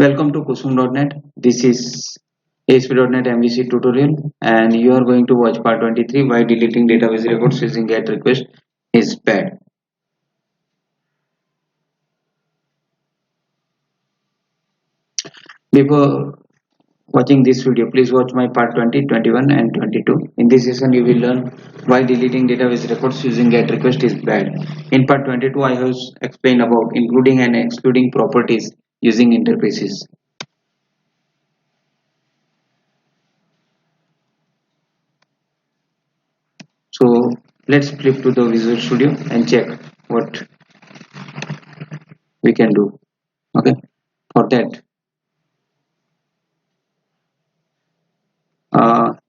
Welcome to Kusum.net. This is ASP.NET MVC tutorial, and you are going to watch part 23, why deleting database records using GET request is bad. Before watching this video, please watch my part 20, 21 and 22. In this session you will learn why deleting database records using GET request is bad. In part 22 I have explained about including and excluding properties using interfaces. So let's flip to the Visual Studio and check what we can do. Okay, for that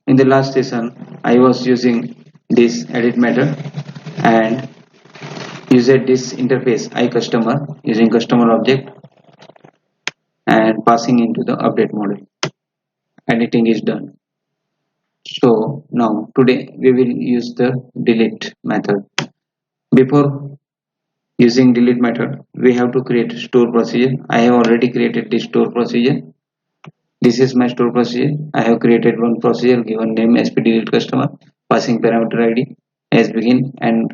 in the last session I was using this edit method and used this interface iCustomer using customer object and passing into the update model. Editing is done. So now today we will use the delete method. Before using delete method we have to create store procedure. I have already created this store procedure. This is my store procedure. I have created one procedure given name sp-delete customer, passing parameter id as begin, and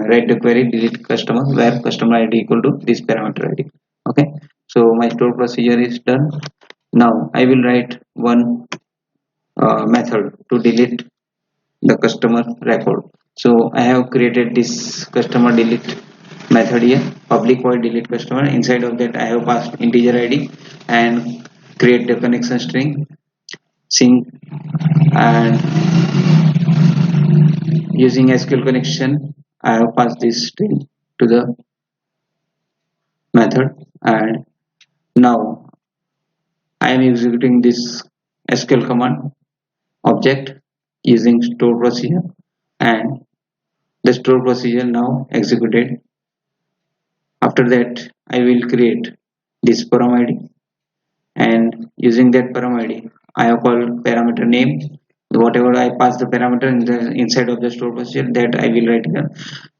write the query delete customer where customer id equal to this parameter id. Okay, so my store procedure is done. Now I will write one method to delete the customer record. So I have created this customer delete method here, public void delete customer. Inside of that I have passed integer id and create the connection string sync, and using SQL connection I have passed this string to the method, and now I am executing this SQL command object using store procedure, and the store procedure now executed. After that I will create this param id, and using that param id I have called parameter name. Whatever I pass the parameter inside of the store procedure, that I will write here,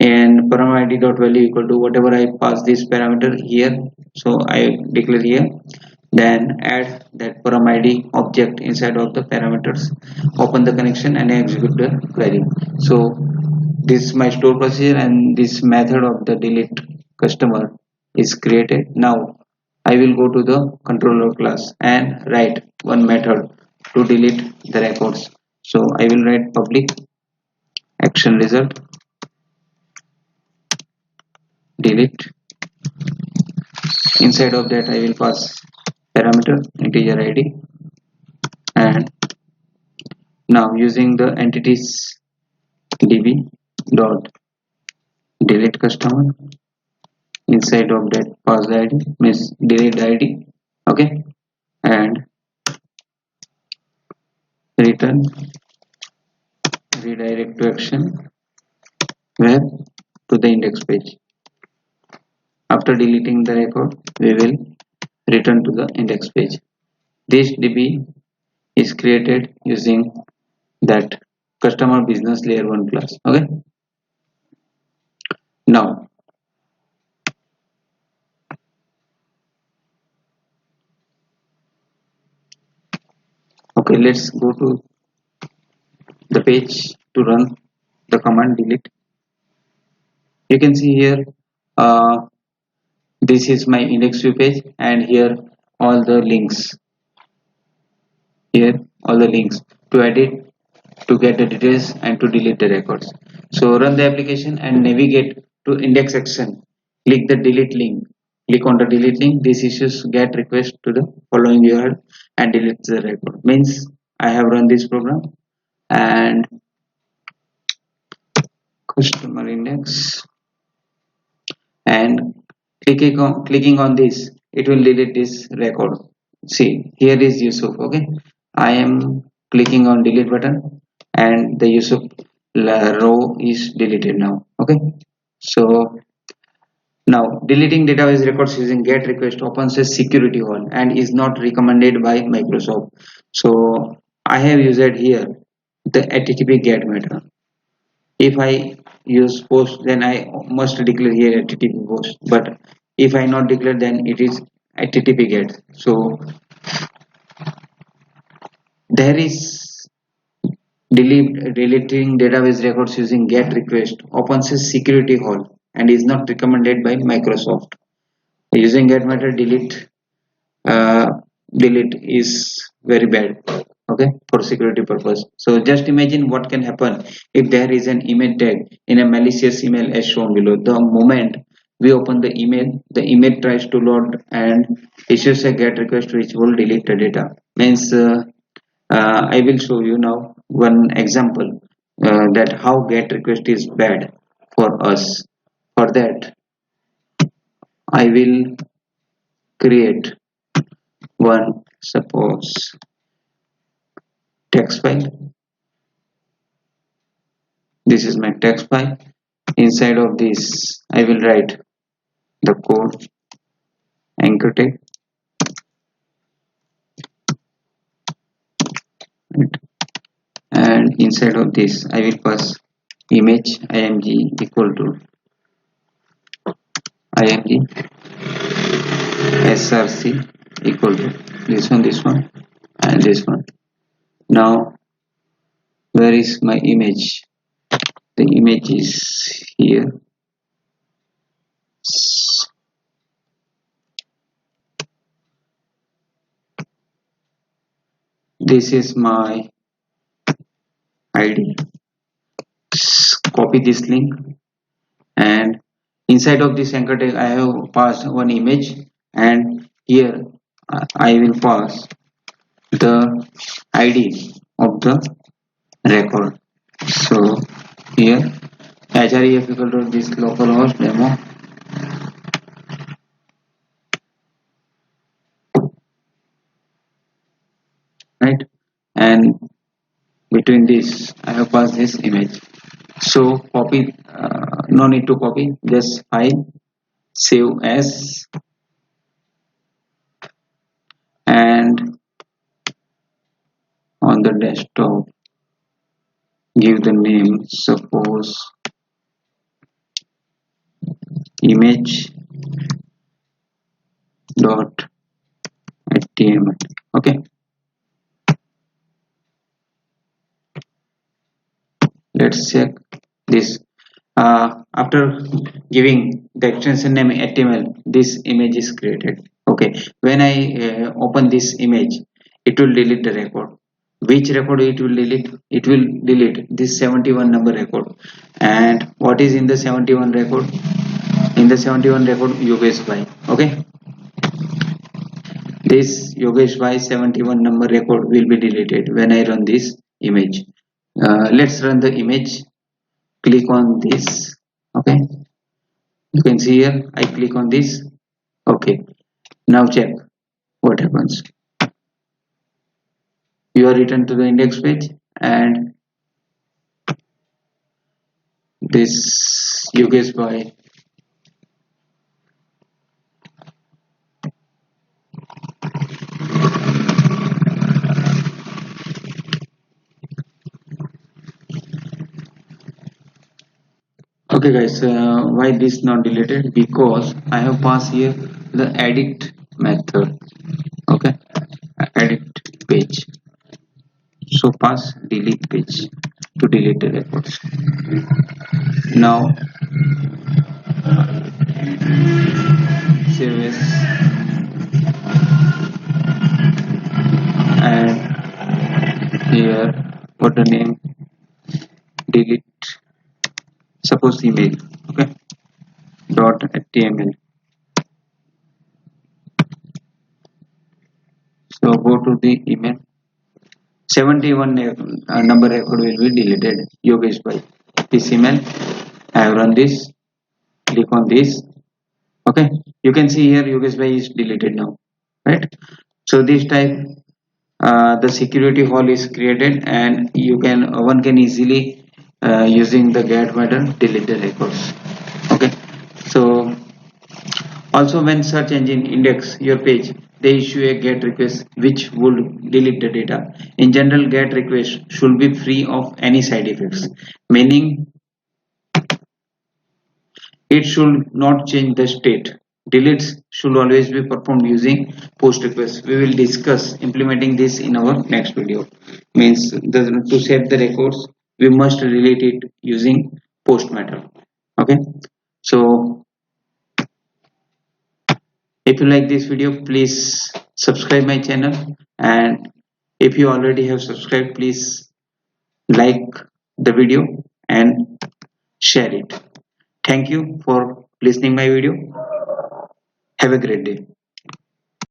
and param id dot value equal to whatever I pass this parameter here, so I declare here. Then add that param id object inside of the parameters, open the connection and execute the query. So this is my store procedure, and this method of the delete customer is created. Now I will go to the controller class and write one method to delete the records. So I will write public action result delete. Inside of that I will pass parameter integer id, and now using the entities db dot delete customer, inside of that pass the id means delete id. Okay, and return redirect to action where to the index page. After deleting the record we will return to the index page. This db is created using that customer business layer 1 class. Okay, now okay, let's go to the page to run the command delete. You can see here this is my index view page, and here all the links, here all the links to edit, to get the details and to delete the records. So run the application and navigate to index section, click the delete link, click on the delete link. This issues get request to the following URL and delete the record. Means I have run this program and customer index, and clicking on this it will delete this record. See, here is Yusuf. Okay, I am clicking on delete button and the Yusuf row is deleted now. Okay, so now deleting database records using GET request opens a security hole and is not recommended by Microsoft. So I have used here the HTTP GET method. If I use post, then I must declare here HTTP post, but if I not declare, then it is HTTP GET. So there is deleting database records using GET request opens a security hole and is not recommended by Microsoft. Using GET method uh, delete is very bad, okay, for security purpose. So just imagine what can happen if there is an email tag in a malicious email as shown below. The moment we open the email tries to load and issues a GET request which will delete the data. Means I will show you now one example that how GET request is bad for us. For that, I will create one, suppose, text file. This is my text file. Inside of this, I will write the code anchor tag, right? And inside of this, I will pass image img equal to img src equal to this one, and this one. Now, where is my image? The image is here. This is my ID. Copy this link, and inside of this anchor tag I have passed one image, and here I will pass the ID of the record. So here href equal to this localhost demo, right? And between this I have passed this image. So copy, no need to copy, just file, save as, and on the desktop give the name, suppose image dot html. Okay, let's check this. After giving the extension name html, this image is created. Okay, when I open this image, it will delete the record. Which record it will delete? It will delete this 71 number record. And what is in the 71 record? In the 71 record, Yogesh Bhai. Okay, this Yogesh Bhai 71 number record will be deleted when I run this image. Let's run the image. Click on this. Okay, you can see here I click on this. Okay, now check what happens. You are returned to the index page, and this Yogesh Bhai okay guys, why this not deleted? Because I have passed here the edit method. Okay, edit page, so pass delete page to delete the records. Now save as, and here what the name, delete, suppose email. Okay, dot html. So go to the email. 71 number record will be deleted. Yogesh Bhai, this email, I have run this, click on this. Okay, you can see here Yogesh Bhai is deleted now, right? So this type the security hole is created, and you can one can easily using the get method delete the records. Okay, so also when search engine index your page, they issue a get request which would delete the data. In general, get request should be free of any side effects, meaning it should not change the state. deletes should always be performed using post request. We will discuss implementing this in our next video. Means to set the records, we must delete it using post method. Okay, so if you like this video, please subscribe my channel, and if you already have subscribed, please like the video and share it. Thank you for listening my video. Have a great day.